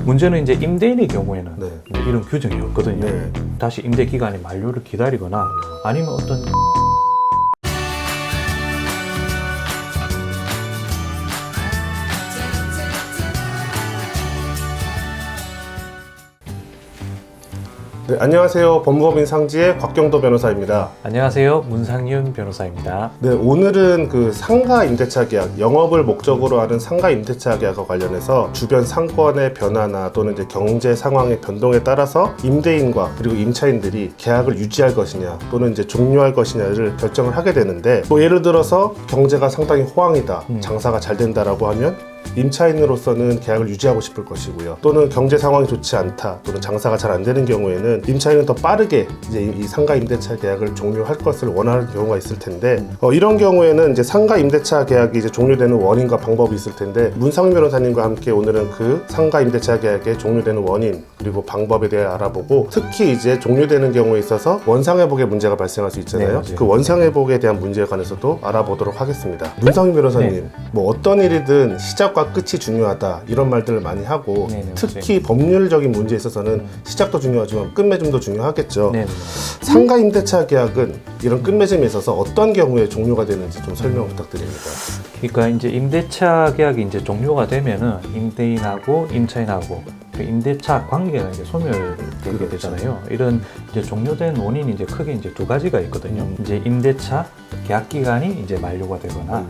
문제는 이제 임대인의 경우에는 네. 이제 이런 규정이 없거든요. 네. 다시 임대 기간의 만료를 기다리거나 아니면 어떤 네, 안녕하세요. 법무법인 상지의 곽경도 변호사입니다. 안녕하세요, 문상윤 변호사입니다. 네, 오늘은 그 상가 임대차 계약, 영업을 목적으로 하는 상가 임대차 계약과 관련해서 주변 상권의 변화나 또는 이제 경제 상황의 변동에 따라서 임대인과 그리고 임차인들이 계약을 유지할 것이냐 또는 이제 종료할 것이냐를 결정을 하게 되는데, 뭐 예를 들어서 경제가 상당히 호황이다, 장사가 잘 된다라고 하면 임차인으로서는 계약을 유지하고 싶을 것이고요. 또는 경제 상황이 좋지 않다, 또는 장사가 잘 안 되는 경우에는 임차인은 더 빠르게 이제 이 상가 임대차 계약을 종료할 것을 원하는 경우가 있을 텐데, 이런 경우에는 이제 상가 임대차 계약이 이제 종료되는 원인과 방법이 있을 텐데, 문상윤 변호사님과 함께 오늘은 그 상가 임대차 계약의 종료되는 원인 그리고 방법에 대해 알아보고, 특히 이제 종료되는 경우에 있어서 원상회복의 문제가 발생할 수 있잖아요. 네, 그 원상회복에 대한 문제에 관해서도 알아보도록 하겠습니다. 문상윤 변호사님, 네. 뭐 어떤 일이든 시작과 끝이 중요하다 이런 말들을 많이 하고, 네네, 특히 법률적인 문제에 있어서는 시작도 중요하지만 끝맺음도 중요하겠죠. 네. 상가 임대차 계약은 이런 끝맺음에 있어서 어떤 경우에 종료가 되는지 좀 설명 부탁드립니다. 그러니까 이제 임대차 계약이 이제 종료가 되면은 임대인하고 임차인하고 그 임대차 관계가 이제 소멸되게 되잖아요. 이런 이제 종료된 원인이 이제 크게 이제 두 가지가 있거든요. 이제 임대차 계약 기간이 이제 만료가 되거나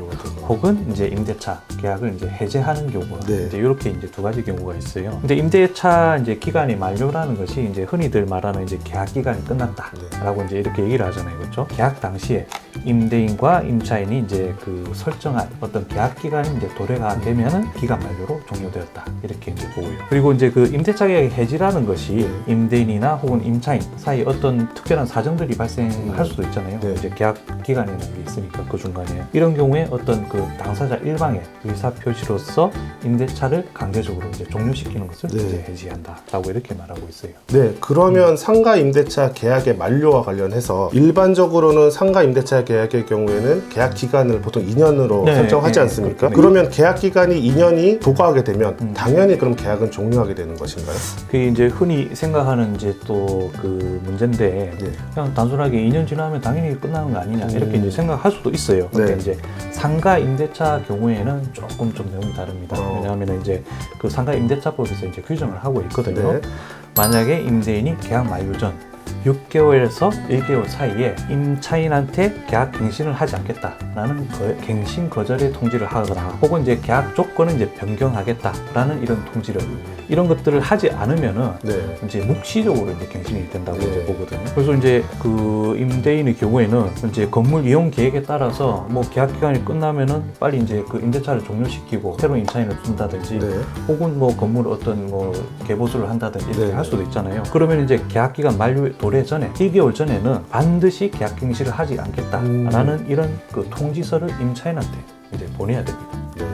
혹은 이제 임대차 계약을 이제 해제하는 경우가 네. 이제 이렇게 이제 두 가지 경우가 있어요. 근데 임대차 이제 기간이 만료라는 것이 이제 흔히들 말하는 이제 계약 기간이 끝났다라고 이제 이렇게 얘기를 하잖아요, 그렇죠? 계약 당시에 임대인과 임차인이 이제 그 설정한 어떤 계약 기간이 이제 도래가 되면은 기간 만료로 종료되었다 이렇게 이제 보고요. 그리고 이제 그 임대차 계약의 해지라는 것이 임대인이나 혹은 임차인 사이 어떤 특별한 사정들이 발생할 수도 있잖아요. 네. 이제 계약 기간이라는 게 있으니까 그 중간에 이런 경우에 어떤 그 당사자 일방의 의사 표시로서 임대차를 강제적으로 이제 종료시키는 것을 네. 이제 해지한다라고 이렇게 말하고 있어요. 네, 그러면 상가 임대차 계약의 만료와 관련해서 일반적으로는 상가 임대차 계약의 경우에는 계약 기간을 보통 2년으로 네, 설정하지 네, 않습니까? 네. 그러면 계약 기간이 2년이 도과하게 되면 당연히 그럼 계약은 종료하게 되는 것인가요? 그게 이제 흔히 생각하는 이제 또 그 문제인데 네. 그냥 단순하게 2년 지나면 당연히 끝나는 거 아니냐 이렇게 이제 생각할 수도 있어요. 근데 네. 이제 상가 임대차 경우에는 조금 좀 내용이 다릅니다. 왜냐하면 이제 그 상가 임대차법에서 이제 규정을 하고 있거든요. 네. 만약에 임대인이 계약 만료 전 6개월에서 1개월 사이에 임차인한테 계약 갱신을 하지 않겠다라는 갱신 거절의 통지를 하거나 혹은 이제 계약 조건을 이제 변경하겠다라는 이런 통지를 이런 것들을 하지 않으면은 네. 이제 묵시적으로 이제 갱신이 된다고 네. 이제 보거든요. 그래서 이제 그 임대인의 경우에는 이제 건물 이용 계획에 따라서 뭐 계약 기간이 끝나면은 빨리 이제 그 임대차를 종료시키고 새로운 임차인을 준다든지 네. 혹은 뭐 건물 어떤 뭐 개보수를 한다든지 이렇게 네. 할 수도 있잖아요. 그러면 이제 계약 기간 만료 도래 전에 1개월 전에는 반드시 계약 갱신을 하지 않겠다라는 이런 그 통지서를 임차인한테 이제 보내야 됩니다. 네.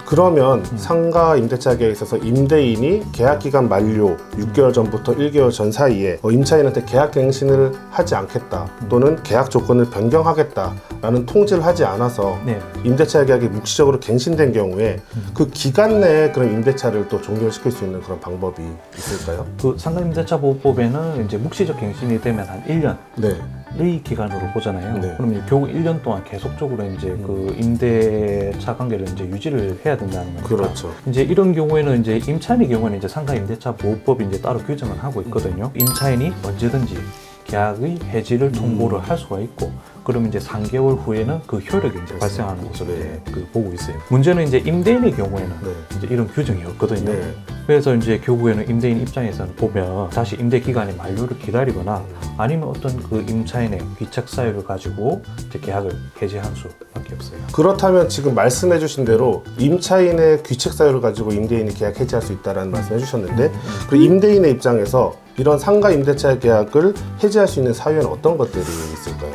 그러면 상가 임대차 계약에 있어서 임대인이 계약 기간 만료 6개월 전부터 1개월 전 사이에 임차인한테 계약 갱신을 하지 않겠다 또는 계약 조건을 변경하겠다라는 통지를 하지 않아서 네. 임대차 계약이 묵시적으로 갱신된 경우에 그 기간 내에 그런 임대차를 또 종료시킬 수 있는 그런 방법이 있을까요? 그 상가임대차 보호법에는 이제 묵시적 갱신이 되면 한 1년 네. 의 기간으로 보잖아요. 네. 그럼 이제 결국 1년 동안 계속적으로 이제 그 임대차 관계를 이제 유지를 해야 된다는 거니까. 그렇죠. 이제 이런 경우에는 이제 임차인의 경우에는 이제 상가 임대차 보호법이 이제 따로 규정을 하고 있거든요. 임차인이 언제든지 계약의 해지를 통보를 할 수가 있고, 그러면 이제 3개월 후에는 그 효력이 이제 발생하는 것으로 이제 그 보고 있어요. 문제는 이제 임대인의 경우에는 네. 이제 이런 규정이 없거든요. 네. 그래서 이제 결국에는 임대인 입장에서는 보면 다시 임대 기간의 만료를 기다리거나 아니면 어떤 그 임차인의 귀책 사유를 가지고 이제 계약을 해지할 수밖에 없어요. 그렇다면 지금 말씀해 주신 대로 임차인의 귀책 사유를 가지고 임대인이 계약 해지할 수 있다는 말씀해 주셨는데, 그 임대인의 입장에서 이런 상가 임대차 계약을 해지할 수 있는 사유는 어떤 것들이 있을까요?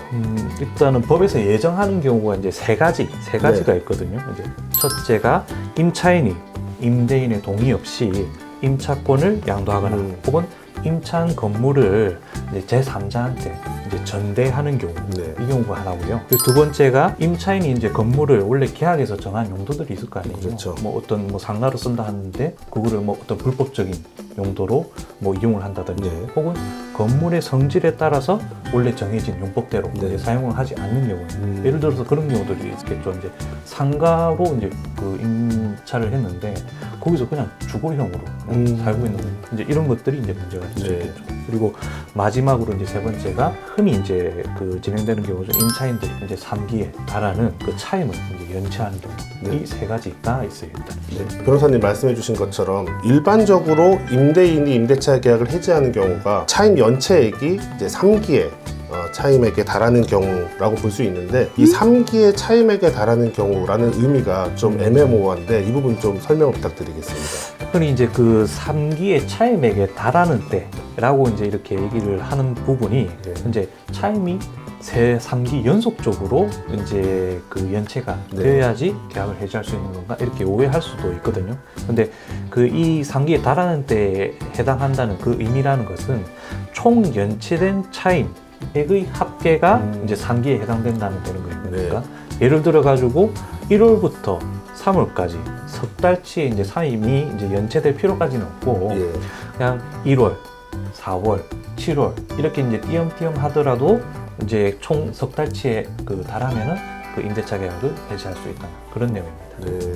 일단은 법에서 예정하는 경우가 이제 세 가지가 있거든요. 이제 첫째가 임차인이 임대인의 동의 없이 임차권을 양도하거나 혹은 임차한 건물을 이제 제3자한테 이제 전대하는 경우, 네. 이 경우가 하나고요. 그리고 두 번째가 임차인이 이제 건물을 원래 계약에서 정한 용도들이 있을 거 아니에요. 그렇죠. 뭐 어떤 뭐 상가로 쓴다 하는데 그거를 뭐 어떤 불법적인 용도로 뭐 이용을 한다든지, 네. 혹은 건물의 성질에 따라서 원래 정해진 용법대로 네. 이제 사용을 하지 않는 경우, 예를 들어서 그런 경우들이 있겠죠. 이제 상가로 이제 그 임차를 했는데 거기서 그냥 주거형으로 그냥 살고 있는 거예요. 이제 이런 것들이 이제 문제가 될 수 네. 있겠죠. 그리고 마지막으로 이제 세 번째가 흔히 이제 그 진행되는 경우죠. 임차인들이 이제 3기에 달하는 그 차임을 이제 연체하는 경우, 네. 이 세 가지가 있어요. 일단. 네. 변호사님 말씀해 주신 것처럼 일반적으로 임대인이 임대차 계약을 해지하는 경우가 차임 연체액이 이제 3기에 차임액에 달하는 경우라고 볼 수 있는데, 이 3기의 차임액에 달하는 경우라는 의미가 좀 애매모호한데 이 부분 좀 설명을 부탁드리겠습니다. 흔히 이제 그 3기의 차임액에 달하는 때라고 이제 이렇게 얘기를 하는 부분이, 네. 이제 차임이 3기 연속적으로 이제 그 연체가 네. 되어야지 계약을 해지할 수 있는 건가, 이렇게 오해할 수도 있거든요. 근데 그 이 3기에 달하는 때에 해당한다는 그 의미라는 것은 총 연체된 차임액의 합계가 이제 3기에 해당된다는 되는 거예요. 그러니까 예를 들어 가지고 1월부터 3월까지 석 달치의 이제 차임이 이제 연체될 필요까지는 없고, 예. 그냥 1월, 4월, 7월 이렇게 이제 띄엄띄엄 하더라도 이제 총 석 달치에 그 달하면은 그 임대차 계약을 해지할 수 있다, 그런 내용입니다. 네.